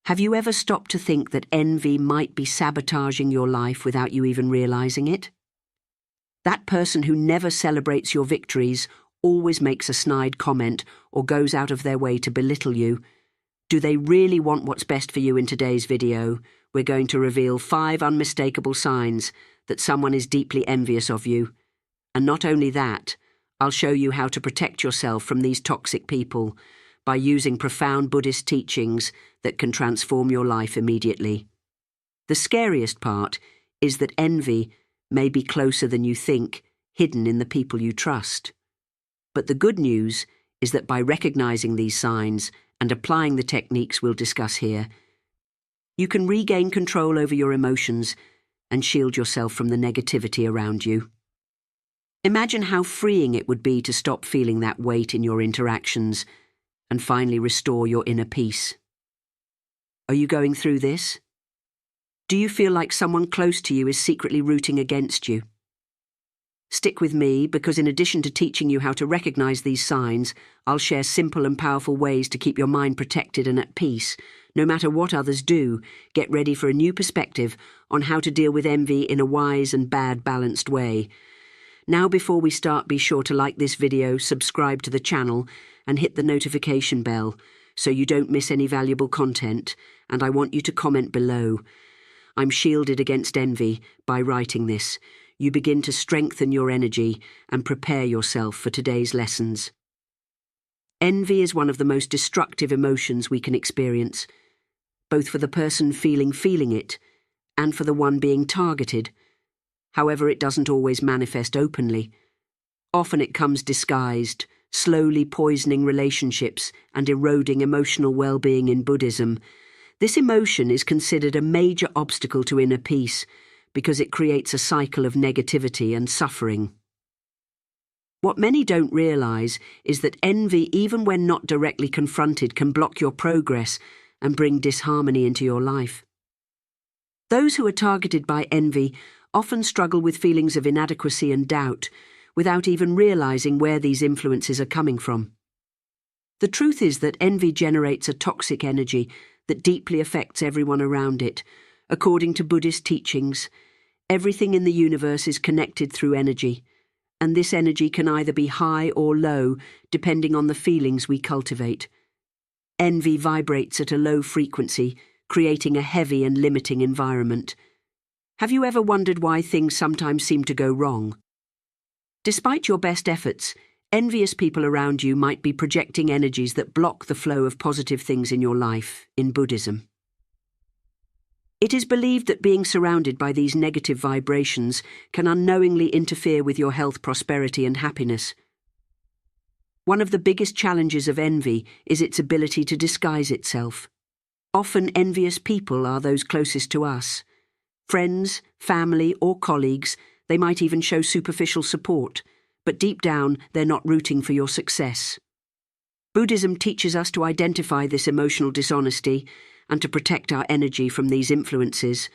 Have you ever stopped to think that envy might be sabotaging your life without you even realizing it? That person who never celebrates your victories, always makes a snide comment, or goes out of their way to belittle you. Do they really want what's best for you? In today's video, we're going to reveal 5 unmistakable signs that someone is deeply envious of you. And not only that, I'll show you how to protect yourself from these toxic people by using profound Buddhist teachings that can transform your life immediately. The scariest part is that envy may be closer than you think, hidden in the people you trust. But the good news is that by recognizing these signs and applying the techniques we'll discuss here, you can regain control over your emotions and shield yourself from the negativity around you. Imagine how freeing it would be to stop feeling that weight in your interactions and finally restore your inner peace. Are you going through this? Do you feel like someone close to you is secretly rooting against you? Stick with me, because in addition to teaching you how to recognize these signs, I'll share simple and powerful ways to keep your mind protected and at peace. No matter what others do, get ready for a new perspective on how to deal with envy in a wise and balanced way. Now, before we start, be sure to like this video, subscribe to the channel, and hit the notification bell so you don't miss any valuable content, and I want you to comment below. I'm shielded against envy by writing this. You begin to strengthen your energy and prepare yourself for today's lessons. Envy is one of the most destructive emotions we can experience, both for the person feeling it and for the one being targeted. However, it doesn't always manifest openly. Often it comes disguised, slowly poisoning relationships and eroding emotional well-being. In Buddhism, this emotion is considered a major obstacle to inner peace because it creates a cycle of negativity and suffering. What many don't realize is that envy, even when not directly confronted, can block your progress and bring disharmony into your life. Those who are targeted by envy often struggle with feelings of inadequacy and doubt, without even realizing where these influences are coming from. The truth is that envy generates a toxic energy that deeply affects everyone around it. According to Buddhist teachings, everything in the universe is connected through energy, and this energy can either be high or low, depending on the feelings we cultivate. Envy vibrates at a low frequency, creating a heavy and limiting environment. Have you ever wondered why things sometimes seem to go wrong? Despite your best efforts, envious people around you might be projecting energies that block the flow of positive things in your life. In Buddhism, it is believed that being surrounded by these negative vibrations can unknowingly interfere with your health, prosperity, and happiness. One of the biggest challenges of envy is its ability to disguise itself. Often envious people are those closest to us. Friends, family, or colleagues. They might even show superficial support, but deep down they're not rooting for your success. Buddhism teaches us to identify this emotional dishonesty and to protect our energy from these influences.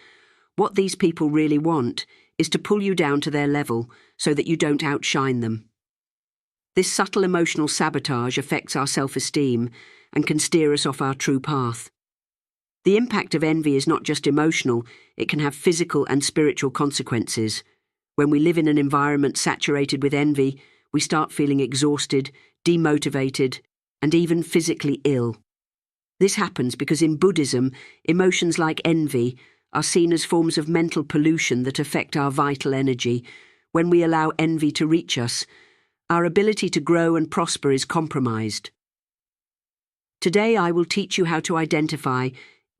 What these people really want is to pull you down to their level so that you don't outshine them. This subtle emotional sabotage affects our self-esteem and can steer us off our true path. The impact of envy is not just emotional, it can have physical and spiritual consequences. When we live in an environment saturated with envy, we start feeling exhausted, demotivated, and even physically ill. This happens because in Buddhism, emotions like envy are seen as forms of mental pollution that affect our vital energy. When we allow envy to reach us, our ability to grow and prosper is compromised. Today I will teach you how to identify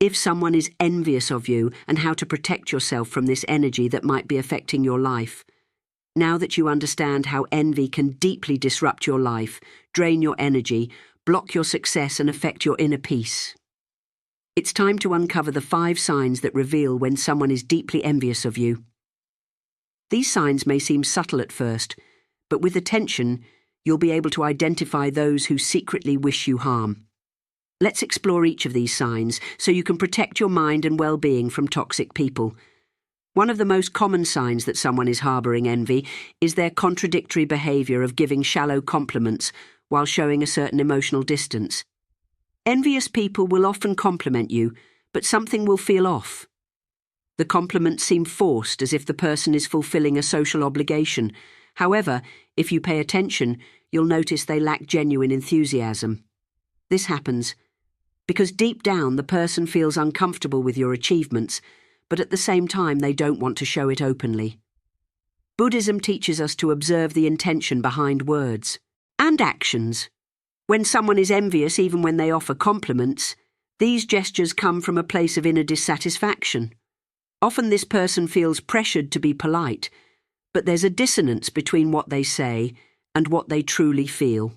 if someone is envious of you and how to protect yourself from this energy that might be affecting your life. Now that you understand how envy can deeply disrupt your life, drain your energy, block your success, and affect your inner peace, it's time to uncover the 5 signs that reveal when someone is deeply envious of you. These signs may seem subtle at first, but with attention, you'll be able to identify those who secretly wish you harm. Let's explore each of these signs so you can protect your mind and well-being from toxic people. One of the most common signs that someone is harboring envy is their contradictory behavior of giving shallow compliments while showing a certain emotional distance. Envious people will often compliment you, but something will feel off. The compliments seem forced, as if the person is fulfilling a social obligation. However, if you pay attention, you'll notice they lack genuine enthusiasm. This happens because deep down the person feels uncomfortable with your achievements, but at the same time they don't want to show it openly. Buddhism teaches us to observe the intention behind words and actions. When someone is envious, even when they offer compliments, these gestures come from a place of inner dissatisfaction. Often this person feels pressured to be polite, but there's a dissonance between what they say and what they truly feel.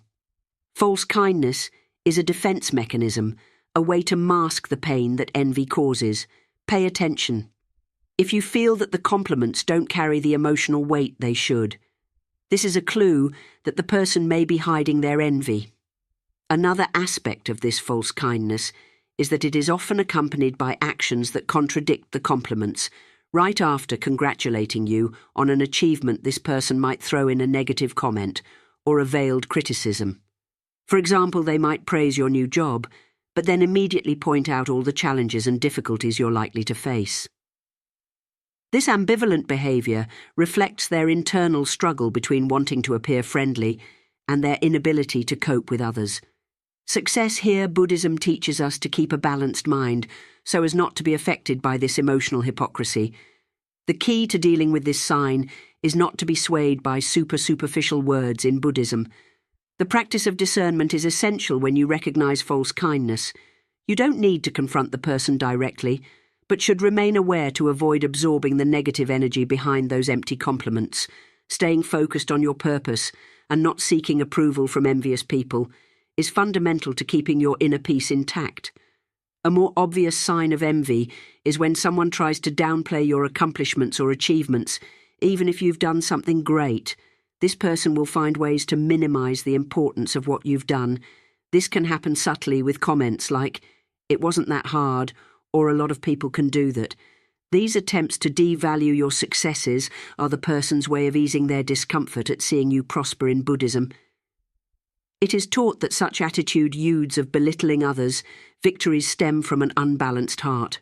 False kindness is a defense mechanism, a way to mask the pain that envy causes. Pay attention. If you feel that the compliments don't carry the emotional weight they should, this is a clue that the person may be hiding their envy. Another aspect of this false kindness is that it is often accompanied by actions that contradict the compliments. Right after congratulating you on an achievement, this person might throw in a negative comment or a veiled criticism. For example, they might praise your new job, but then immediately point out all the challenges and difficulties you're likely to face. This ambivalent behaviour reflects their internal struggle between wanting to appear friendly and their inability to cope with others. Success here, Buddhism teaches us to keep a balanced mind so as not to be affected by this emotional hypocrisy. The key to dealing with this sign is not to be swayed by superficial words in Buddhism. The practice of discernment is essential when you recognize false kindness. You don't need to confront the person directly, but should remain aware to avoid absorbing the negative energy behind those empty compliments. Staying focused on your purpose and not seeking approval from envious people is fundamental to keeping your inner peace intact. A more obvious sign of envy is when someone tries to downplay your accomplishments or achievements, even if you've done something great. This person will find ways to minimize the importance of what you've done. This can happen subtly with comments like, "It wasn't that hard," or "A lot of people can do that." These attempts to devalue your successes are the person's way of easing their discomfort at seeing you prosper in Buddhism. It is taught that such attitudes of belittling others' victories stem from an unbalanced heart.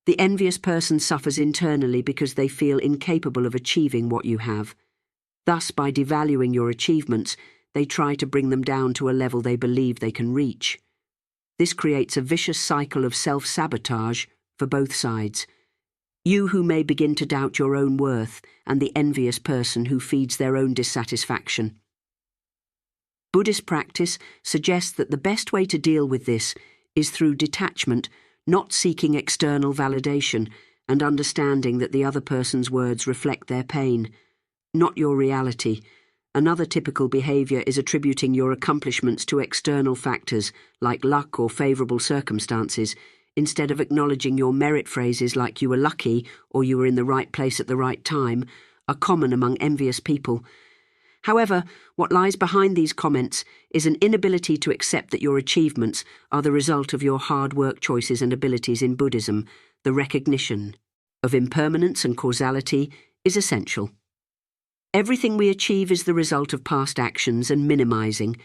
The envious person suffers internally because they feel incapable of achieving what you have. Thus, by devaluing your achievements, they try to bring them down to a level they believe they can reach. This creates a vicious cycle of self-sabotage for both sides. You who may begin to doubt your own worth, and the envious person who feeds their own dissatisfaction. Buddhist practice suggests that the best way to deal with this is through detachment, not seeking external validation, and understanding that the other person's words reflect their pain, not your reality. Another typical behavior is attributing your accomplishments to external factors like luck or favorable circumstances, instead of acknowledging your merit. Phrases like "you were lucky" or "you were in the right place at the right time" are common among envious people. However, what lies behind these comments is an inability to accept that your achievements are the result of your hard work, choices and abilities. In Buddhism, the recognition of impermanence and causality is essential. Everything we achieve is the result of past actions, and minimizing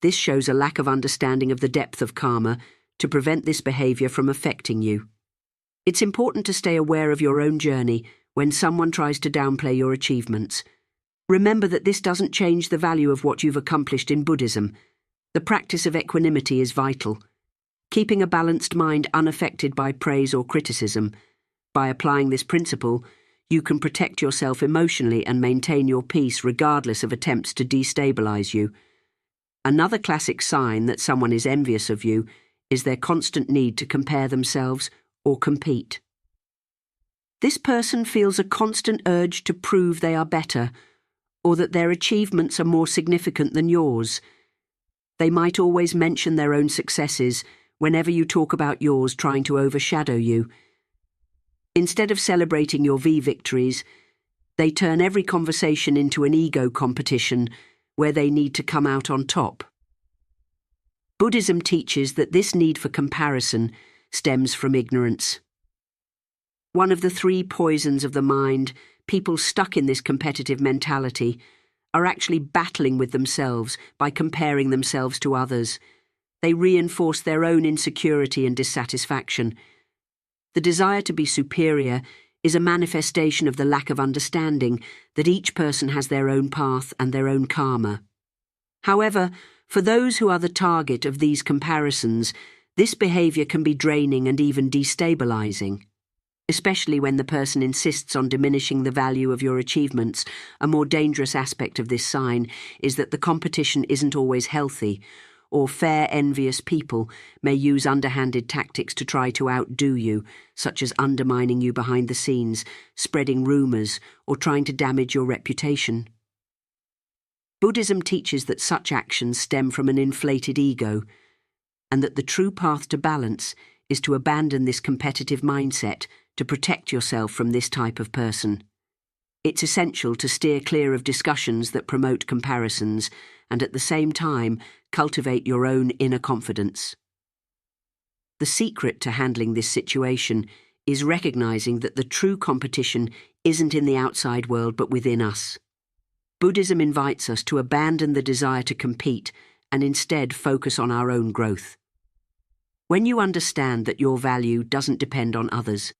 this shows a lack of understanding of the depth of karma to prevent this behavior from affecting you. It's important to stay aware of your own journey when someone tries to downplay your achievements. Remember that this doesn't change the value of what you've accomplished in Buddhism. The practice of equanimity is vital, keeping a balanced mind unaffected by praise or criticism. By applying this principle, you can protect yourself emotionally and maintain your peace regardless of attempts to destabilize you. Another classic sign that someone is envious of you is their constant need to compare themselves or compete. This person feels a constant urge to prove they are better, or that their achievements are more significant than yours. They might always mention their own successes whenever you talk about yours, trying to overshadow you. Instead of celebrating your victories, they turn every conversation into an ego competition where they need to come out on top. Buddhism teaches that this need for comparison stems from ignorance. One of the three poisons of the mind, people stuck in this competitive mentality are actually battling with themselves by comparing themselves to others. They reinforce their own insecurity and dissatisfaction. The desire to be superior is a manifestation of the lack of understanding that each person has their own path and their own karma. However, for those who are the target of these comparisons, this behavior can be draining and even destabilizing. Especially when the person insists on diminishing the value of your achievements. A more dangerous aspect of this sign is that the competition isn't always healthy, or fair, envious people may use underhanded tactics to try to outdo you, such as undermining you behind the scenes, spreading rumors, or trying to damage your reputation. Buddhism teaches that such actions stem from an inflated ego, and that the true path to balance is to abandon this competitive mindset to protect yourself from this type of person. It's essential to steer clear of discussions that promote comparisons and at the same time cultivate your own inner confidence. The secret to handling this situation is recognizing that the true competition isn't in the outside world but within us. Buddhism invites us to abandon the desire to compete and instead focus on our own growth. When you understand that your value doesn't depend on others'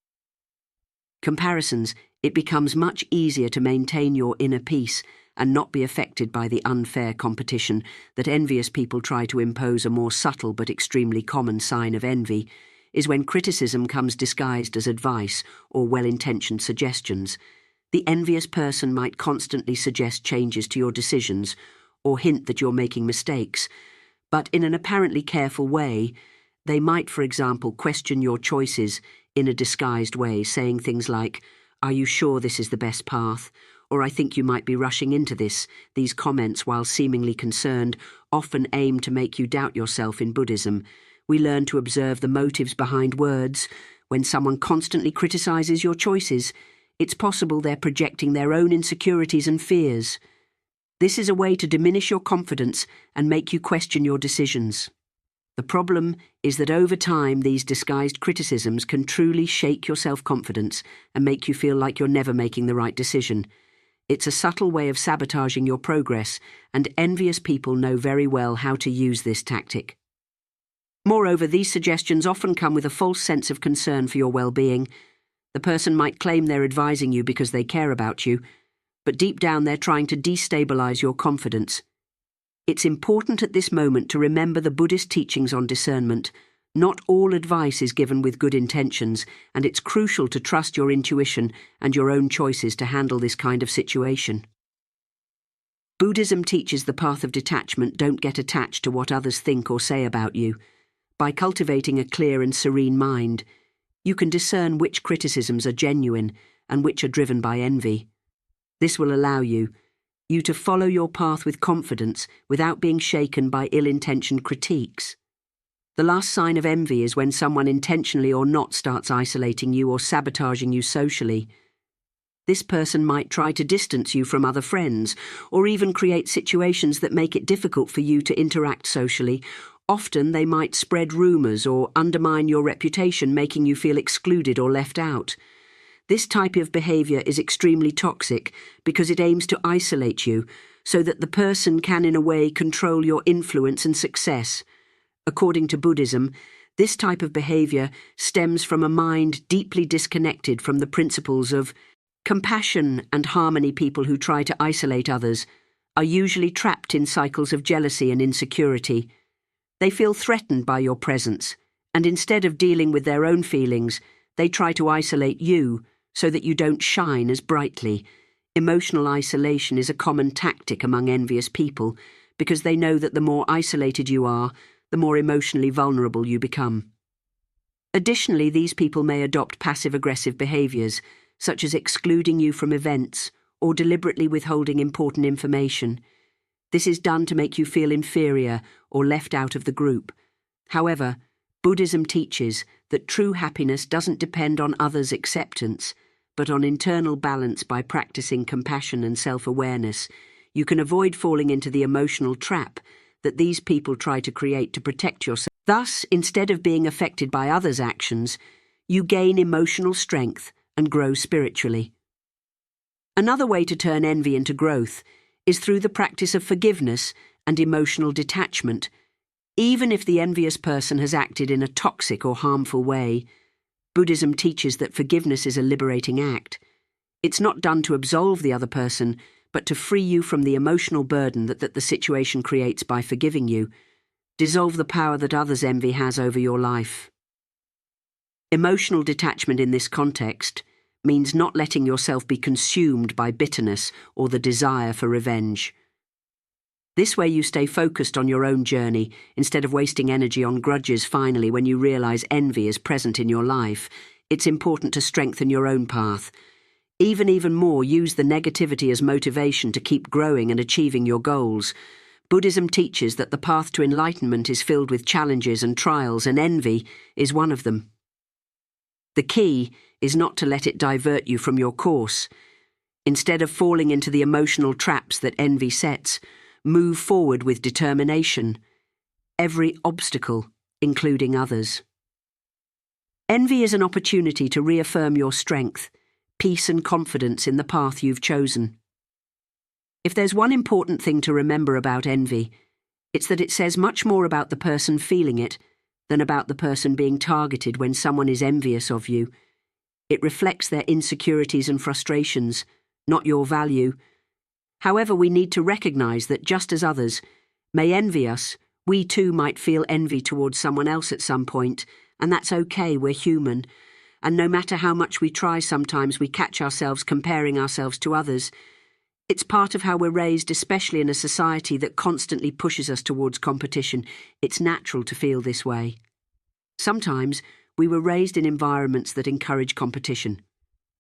comparisons, it becomes much easier to maintain your inner peace and not be affected by the unfair competition that envious people try to impose. A more subtle but extremely common sign of envy is when criticism comes disguised as advice or well-intentioned suggestions. The envious person might constantly suggest changes to your decisions or hint that you're making mistakes, but in an apparently careful way. They might, for example, question your choices in a disguised way, saying things like, "Are you sure this is the best path?" Or "I think you might be rushing into this." These comments, while seemingly concerned, often aim to make you doubt yourself. In Buddhism, we learn to observe the motives behind words. When someone constantly criticizes your choices, it's possible they're projecting their own insecurities and fears. This is a way to diminish your confidence and make you question your decisions. The problem is that over time these disguised criticisms can truly shake your self-confidence and make you feel like you're never making the right decision. It's a subtle way of sabotaging your progress, and envious people know very well how to use this tactic. Moreover, these suggestions often come with a false sense of concern for your well-being. The person might claim they're advising you because they care about you, but deep down they're trying to destabilize your confidence. It's important at this moment to remember the Buddhist teachings on discernment. Not all advice is given with good intentions, and it's crucial to trust your intuition and your own choices to handle this kind of situation. Buddhism teaches the path of detachment. Don't get attached to what others think or say about you. By cultivating a clear and serene mind, you can discern which criticisms are genuine and which are driven by envy. This will allow you to follow your path with confidence without being shaken by ill-intentioned critiques. The last sign of envy is when someone intentionally or not starts isolating you or sabotaging you socially. This person might try to distance you from other friends or even create situations that make it difficult for you to interact socially. Often they might spread rumors or undermine your reputation, making you feel excluded or left out. This type of behavior is extremely toxic because it aims to isolate you so that the person can, in a way, control your influence and success. According to Buddhism, this type of behavior stems from a mind deeply disconnected from the principles of compassion and harmony. People who try to isolate others are usually trapped in cycles of jealousy and insecurity. They feel threatened by your presence, and instead of dealing with their own feelings, they try to isolate you so that you don't shine as brightly. Emotional isolation is a common tactic among envious people because they know that the more isolated you are, the more emotionally vulnerable you become. Additionally, these people may adopt passive-aggressive behaviors, such as excluding you from events or deliberately withholding important information. This is done to make you feel inferior or left out of the group. However, Buddhism teaches that true happiness doesn't depend on others' acceptance, but on internal balance. By practicing compassion and self-awareness, you can avoid falling into the emotional trap that these people try to create to protect yourself. Thus, instead of being affected by others' actions, you gain emotional strength and grow spiritually. Another way to turn envy into growth is through the practice of forgiveness and emotional detachment. Even if the envious person has acted in a toxic or harmful way, Buddhism teaches that forgiveness is a liberating act. It's not done to absolve the other person, but to free you from the emotional burden that the situation creates by forgiving you. Dissolve the power that others' envy has over your life. Emotional detachment in this context means not letting yourself be consumed by bitterness or the desire for revenge. This way you stay focused on your own journey instead of wasting energy on grudges. Finally, when you realize envy is present in your life, it's important to strengthen your own path. Even more, use the negativity as motivation to keep growing and achieving your goals. Buddhism teaches that the path to enlightenment is filled with challenges and trials, and envy is one of them. The key is not to let it divert you from your course. Instead of falling into the emotional traps that envy sets, move forward with determination. Every obstacle, including others. Envy is an opportunity to reaffirm your strength, peace and confidence in the path you've chosen. If there's one important thing to remember about envy, it's that it says much more about the person feeling it than about the person being targeted when someone is envious of you. It reflects their insecurities and frustrations, not your value. However, we need to recognize that just as others may envy us, we too might feel envy towards someone else at some point, and that's okay, we're human. And no matter how much we try, sometimes we catch ourselves comparing ourselves to others. It's part of how we're raised, especially in a society that constantly pushes us towards competition. It's natural to feel this way. Sometimes we were raised in environments that encourage competition.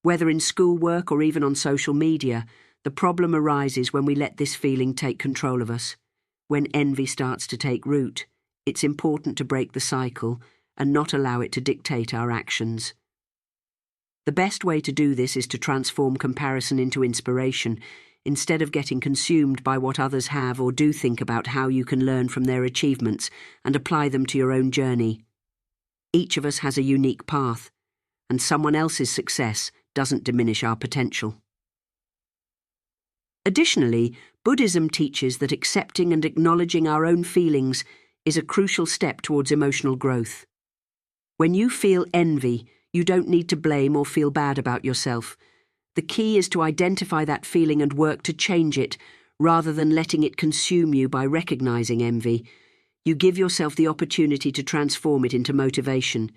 Whether in schoolwork or even on social media, the problem arises when we let this feeling take control of us. When envy starts to take root, it's important to break the cycle and not allow it to dictate our actions. The best way to do this is to transform comparison into inspiration. Instead of getting consumed by what others have or do, think about how you can learn from their achievements and apply them to your own journey. Each of us has a unique path, and someone else's success doesn't diminish our potential. Additionally, Buddhism teaches that accepting and acknowledging our own feelings is a crucial step towards emotional growth. When you feel envy, you don't need to blame or feel bad about yourself. The key is to identify that feeling and work to change it, rather than letting it consume you. By recognizing envy, you give yourself the opportunity to transform it into motivation.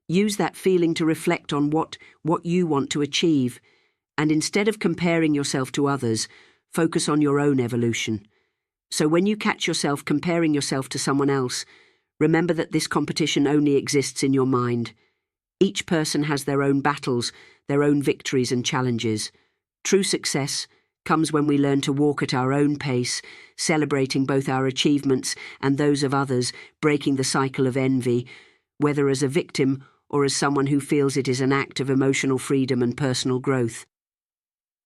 Use that feeling to reflect on what you want to achieve, and instead of comparing yourself to others, focus on your own evolution. So when you catch yourself comparing yourself to someone else, remember that this competition only exists in your mind. Each person has their own battles, their own victories and challenges. True success comes when we learn to walk at our own pace, celebrating both our achievements and those of others, breaking the cycle of envy, whether as a victim or as someone who feels it is an act of emotional freedom and personal growth.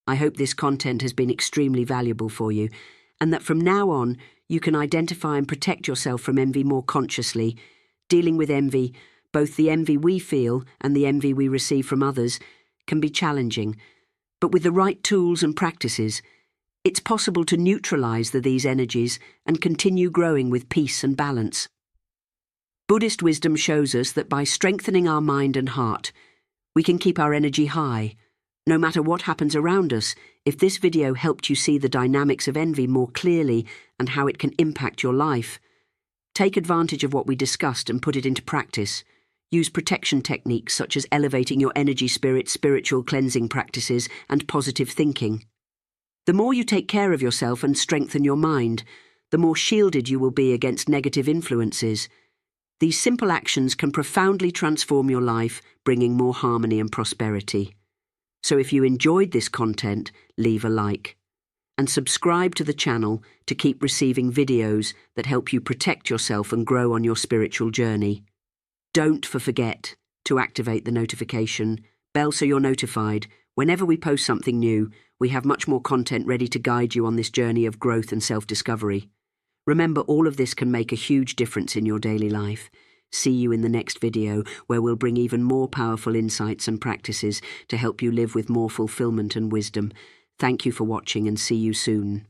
I hope this content has been extremely valuable for you, and that from now on you can identify and protect yourself from envy more consciously. Dealing with envy, both the envy we feel and the envy we receive from others, can be challenging, but with the right tools and practices, it's possible to neutralize these energies and continue growing with peace and balance. Buddhist wisdom shows us that by strengthening our mind and heart, we can keep our energy high. No matter what happens around us, if this video helped you see the dynamics of envy more clearly and how it can impact your life, take advantage of what we discussed and put it into practice. Use protection techniques such as elevating your energy spirit, spiritual cleansing practices, and positive thinking. The more you take care of yourself and strengthen your mind, the more shielded you will be against negative influences. These simple actions can profoundly transform your life, bringing more harmony and prosperity. So if you enjoyed this content, leave a like. And subscribe to the channel to keep receiving videos that help you protect yourself and grow on your spiritual journey. Don't forget to activate the notification bell so you're notified whenever we post something new. We have much more content ready to guide you on this journey of growth and self-discovery. Remember, all of this can make a huge difference in your daily life. See you in the next video, where we'll bring even more powerful insights and practices to help you live with more fulfillment and wisdom. Thank you for watching, and see you soon.